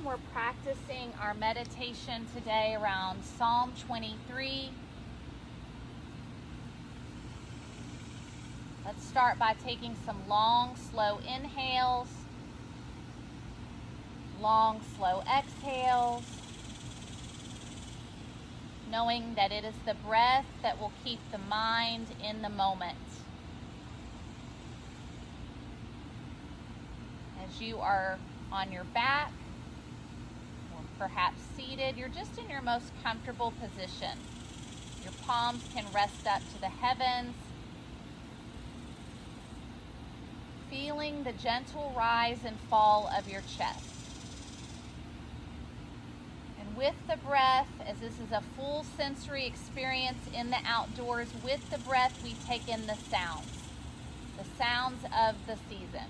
we're practicing our meditation today around Psalm 23. Let's start by taking some long, slow inhales, long, slow exhales, knowing that it is the breath that will keep the mind in the moment. As you are on your back, or perhaps seated, you're just in your most comfortable position. Your palms can rest up to the heavens, feeling the gentle rise and fall of your chest. And with the breath, as this is a full sensory experience in the outdoors, with the breath we take in the sounds of the season.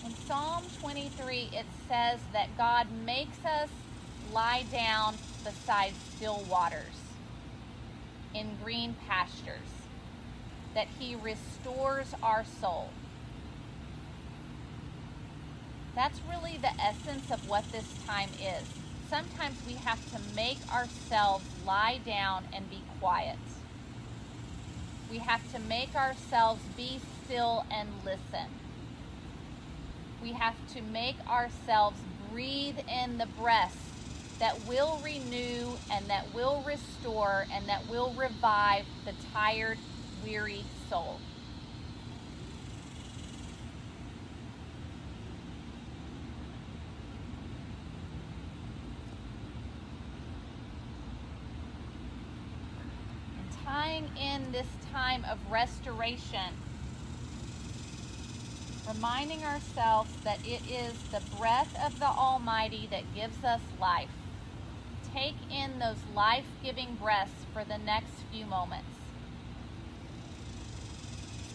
In Psalm 23, it says that God makes us lie down beside still waters, in green pastures, that He restores our soul. That's really the essence of what this time is. Sometimes we have to make ourselves lie down and be quiet. We have to make ourselves be still and listen. We have to make ourselves breathe in the breath that will renew and that will restore and that will revive the tired, weary soul. And tying in this time of restoration, reminding ourselves that it is the breath of the Almighty that gives us life. Take in those life-giving breaths for the next few moments.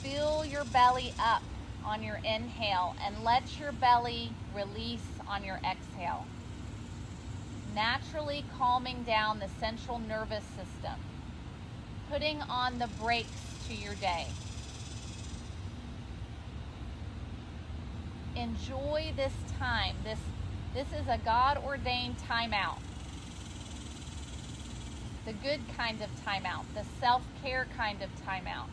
Fill your belly up on your inhale and let your belly release on your exhale, naturally calming down the central nervous system, putting on the brakes to your day. Enjoy this time. This is a God-ordained timeout. The good kind of timeout, the self-care kind of timeout.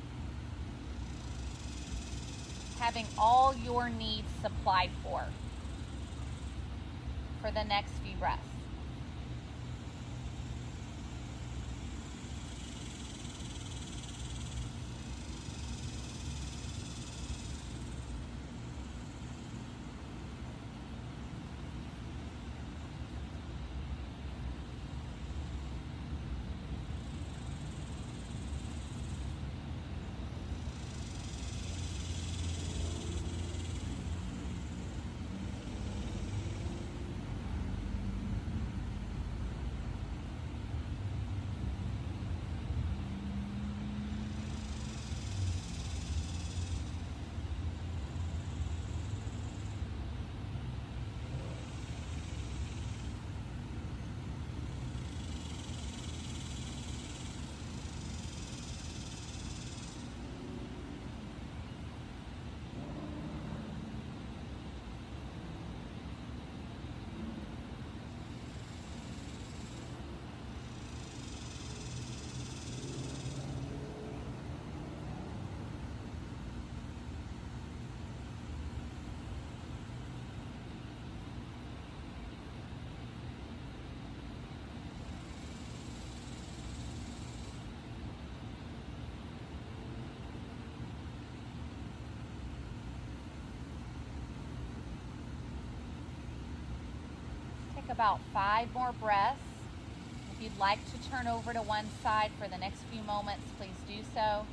Having all your needs supplied for the next few breaths. About 5 more breaths. If you'd like to turn over to one side for the next few moments, please do so.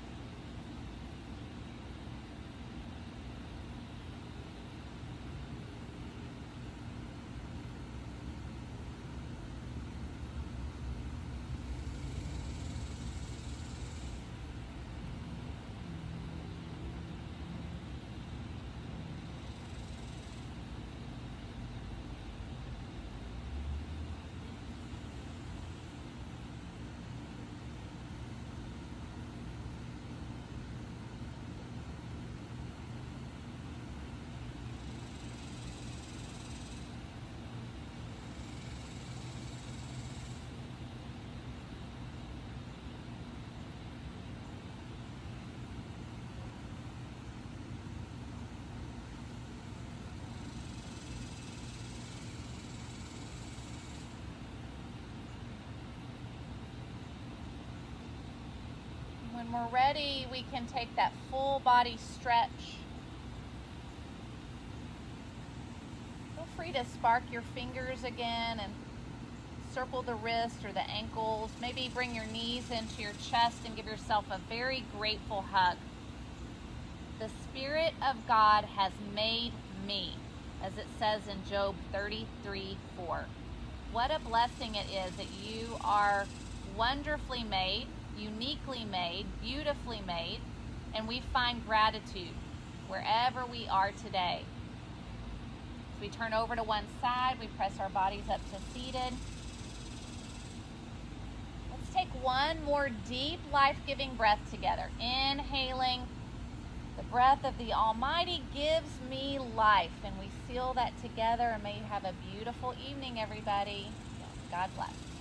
When we're ready, we can take that full body stretch. Feel free to spark your fingers again and circle the wrist or the ankles. Maybe bring your knees into your chest and give yourself a very grateful hug. The Spirit of God has made me, as it says in Job 33:4. What a blessing it is that you are wonderfully made, uniquely made, beautifully made, and we find gratitude wherever we are today. So we turn over to one side, we press our bodies up to seated. Let's take one more deep, life-giving breath together. Inhaling. The breath of the Almighty gives me life, and we seal that together, and may you have a beautiful evening, everybody. God bless.